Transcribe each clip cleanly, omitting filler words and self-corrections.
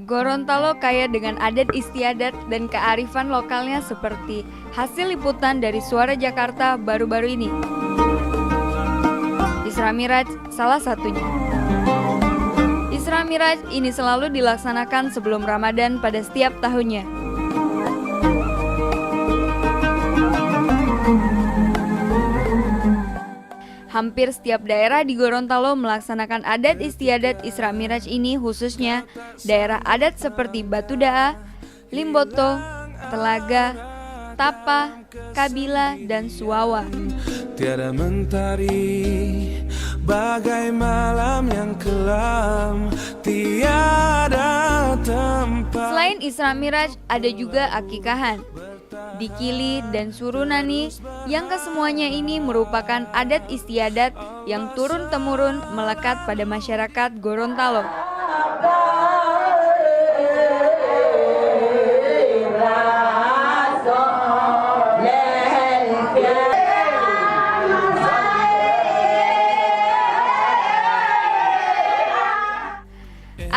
Gorontalo kaya dengan adat istiadat dan kearifan lokalnya seperti hasil liputan dari Suara Jakarta baru-baru ini. Isra Miraj salah satunya. Isra Miraj ini selalu dilaksanakan sebelum Ramadan pada setiap tahunnya. Hampir setiap daerah di Gorontalo melaksanakan adat istiadat Isra Miraj ini, khususnya daerah adat seperti Batu Daa, Limboto, Telaga, Tapa, Kabila, dan Suwawa. Tiada mentari bagai malam yang kelam, tiada tempat. Selain Isra Miraj, ada juga akikahan, dikili, dan surunani yang kesemuanya ini merupakan adat istiadat yang turun-temurun melekat pada masyarakat Gorontalo.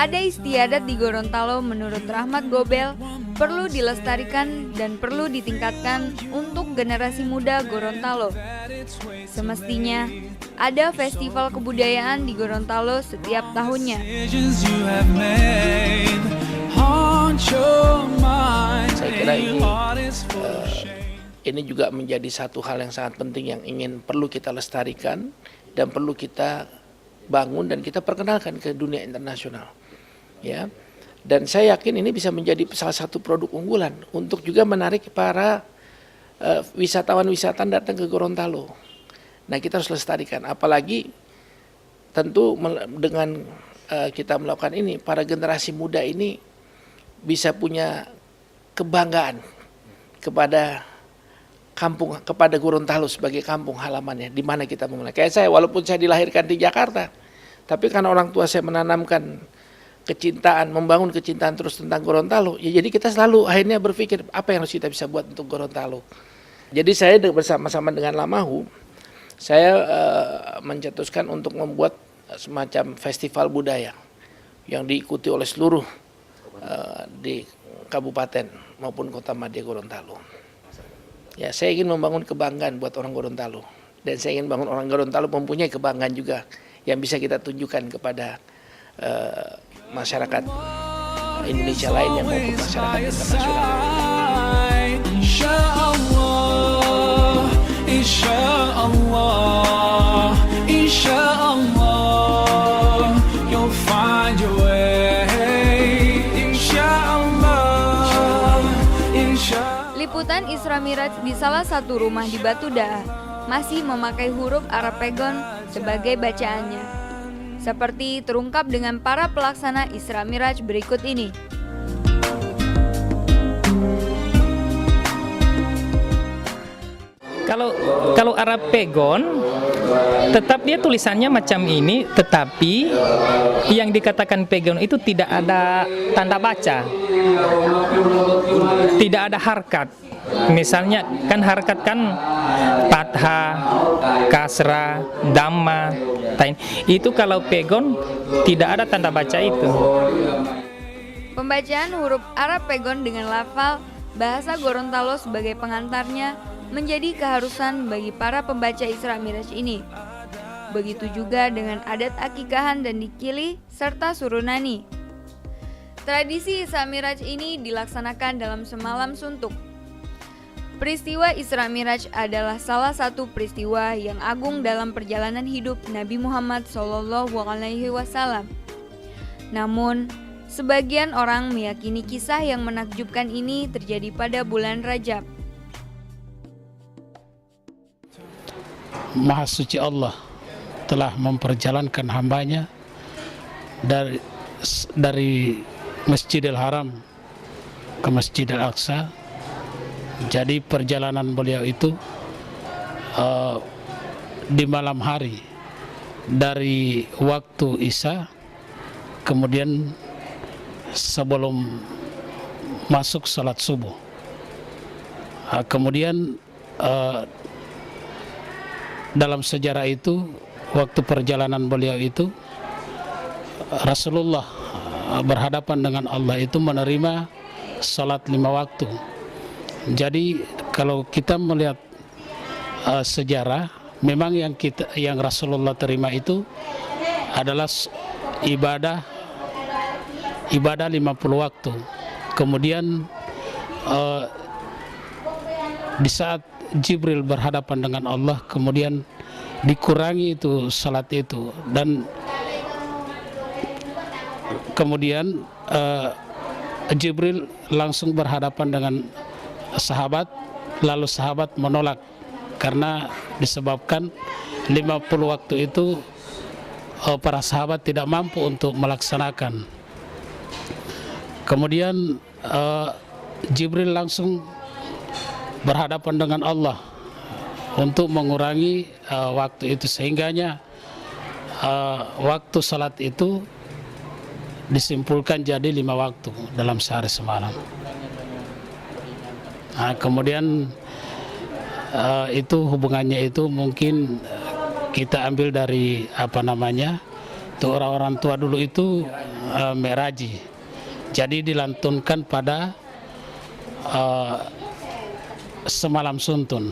Ada istiadat di Gorontalo menurut Rahmat Gobel perlu dilestarikan dan perlu ditingkatkan untuk generasi muda Gorontalo. Semestinya ada festival kebudayaan di Gorontalo setiap tahunnya. Saya kira ini juga menjadi satu hal yang sangat penting yang perlu kita lestarikan dan perlu kita bangun dan kita perkenalkan ke dunia internasional. Ya, dan saya yakin ini bisa menjadi salah satu produk unggulan untuk juga menarik para wisatawan-wisatawan datang ke Gorontalo. Nah, kita harus lestarikan, apalagi tentu dengan kita melakukan ini, para generasi muda ini bisa punya kebanggaan kepada kampung, kepada Gorontalo sebagai kampung halamannya, di mana kita memulai. Kayak saya, walaupun saya dilahirkan di Jakarta, tapi karena orang tua saya menanamkan kecintaan, membangun kecintaan terus tentang Gorontalo, ya jadi kita selalu akhirnya berpikir apa yang harus kita bisa buat untuk Gorontalo. Jadi saya bersama-sama dengan Lamahu, saya mencetuskan untuk membuat semacam festival budaya yang diikuti oleh seluruh di kabupaten maupun kota madya Gorontalo. Ya, saya ingin membangun kebanggaan buat orang Gorontalo, dan saya ingin bangun orang Gorontalo mempunyai kebanggaan juga yang bisa kita tunjukkan kepada masyarakat Indonesia lain yang maupun masyarakat internasional. Insyaallah, you'll find your way. Insyaallah. Liputan Isra Miraj di salah satu rumah di Batu Daa masih memakai huruf Arab Pegon sebagai bacaannya, seperti terungkap dengan para pelaksana Isra Miraj berikut ini. Kalau Arab Pegon tetap dia tulisannya macam ini, tetapi yang dikatakan Pegon itu tidak ada tanda baca, tidak ada harkat. Misalnya kan harkat kan fathah, kasrah, dhamma, tain. Itu kalau Pegon tidak ada tanda baca itu. Pembacaan huruf Arab Pegon dengan lafal bahasa Gorontalo sebagai pengantarnya menjadi keharusan bagi para pembaca Isra Miraj ini. Begitu juga dengan adat akikahan dan dikili serta surunani. Tradisi Isra Miraj ini dilaksanakan dalam semalam suntuk. Peristiwa Isra Miraj adalah salah satu peristiwa yang agung dalam perjalanan hidup Nabi Muhammad SAW. Namun, sebagian orang meyakini kisah yang menakjubkan ini terjadi pada bulan Rajab. Maha suci Allah telah memperjalankan hambanya dari Masjidil Haram ke Masjidil Aqsa. Jadi perjalanan beliau itu di malam hari dari waktu Isya, kemudian sebelum masuk salat subuh. Kemudian dalam sejarah itu, waktu perjalanan beliau itu Rasulullah berhadapan dengan Allah itu menerima salat 5 waktu. Jadi kalau kita melihat sejarah, memang yang Rasulullah terima itu adalah ibadah 50 waktu. Kemudian di saat Jibril berhadapan dengan Allah, kemudian dikurangi itu salat itu, dan kemudian Jibril langsung berhadapan dengan sahabat, lalu sahabat menolak karena disebabkan 50 waktu itu para sahabat tidak mampu untuk melaksanakan. Kemudian Jibril langsung berhadapan dengan Allah untuk mengurangi waktu itu, sehingganya waktu salat itu disimpulkan jadi 5 waktu dalam sehari semalam. Nah, kemudian itu hubungannya itu mungkin kita ambil dari itu orang-orang tua dulu itu meraji, jadi dilantunkan pada semalam suntun,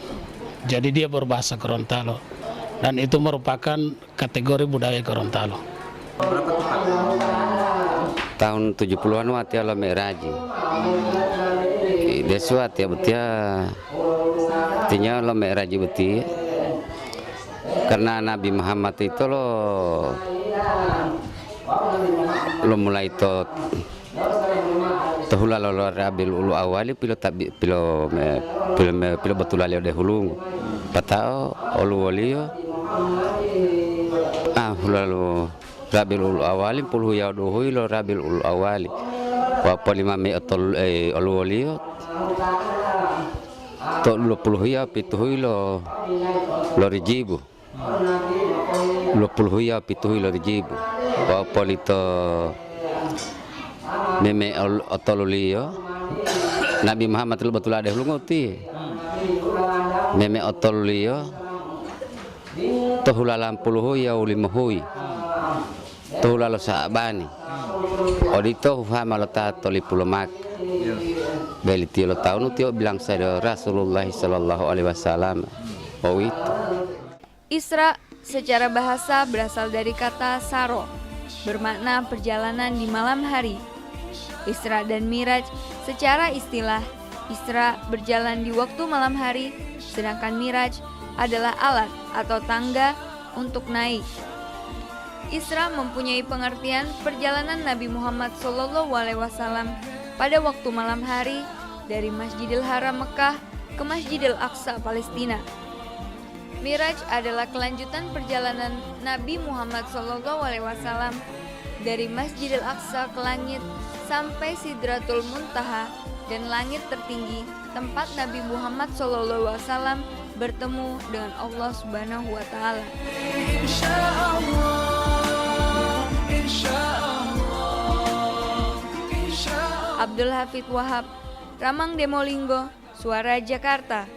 jadi dia berbahasa Gorontalo dan itu merupakan kategori budaya Gorontalo. Tahun 70-an waktu ala meraji desuat ya betia artinya lo meraji beti karena Nabi Muhammad itu lo mulai to hula lo Rabiul Ulu awali pilo betul alio dahulu patao olu walio hula lo Rabiul Ulu awali puluh ya dohui lo Rabiul Ulu awali wa 500 olu walio to 20 ya pituhui lo rijibu 20 ya pituhui lo rijibu wa polito meme otolulio Nabi Muhammad lu betul ada lu ngoti meme otolulio to hulalam puluh ya ulimuhui to hulalo saabani odito fama lo ta tolipulomak beli tilo tahun tio bilang saya Rasulullah sallallahu alaihi wasallam. Oh itu. Isra secara bahasa berasal dari kata saro, bermakna perjalanan di malam hari. Isra dan Miraj secara istilah, Isra berjalan di waktu malam hari, sedangkan Miraj adalah alat atau tangga untuk naik. Isra mempunyai pengertian perjalanan Nabi Muhammad SAW pada waktu malam hari dari Masjidil Haram Mekah ke Masjidil Aqsa Palestina. Miraj adalah kelanjutan perjalanan Nabi Muhammad SAW dari Masjidil Aqsa ke langit sampai Sidratul Muntaha dan langit tertinggi, tempat Nabi Muhammad SAW bertemu dengan Allah Subhanahu wa Ta'ala. Abdul Hafid Wahab, Ramang Demolinggo, Suara Jakarta.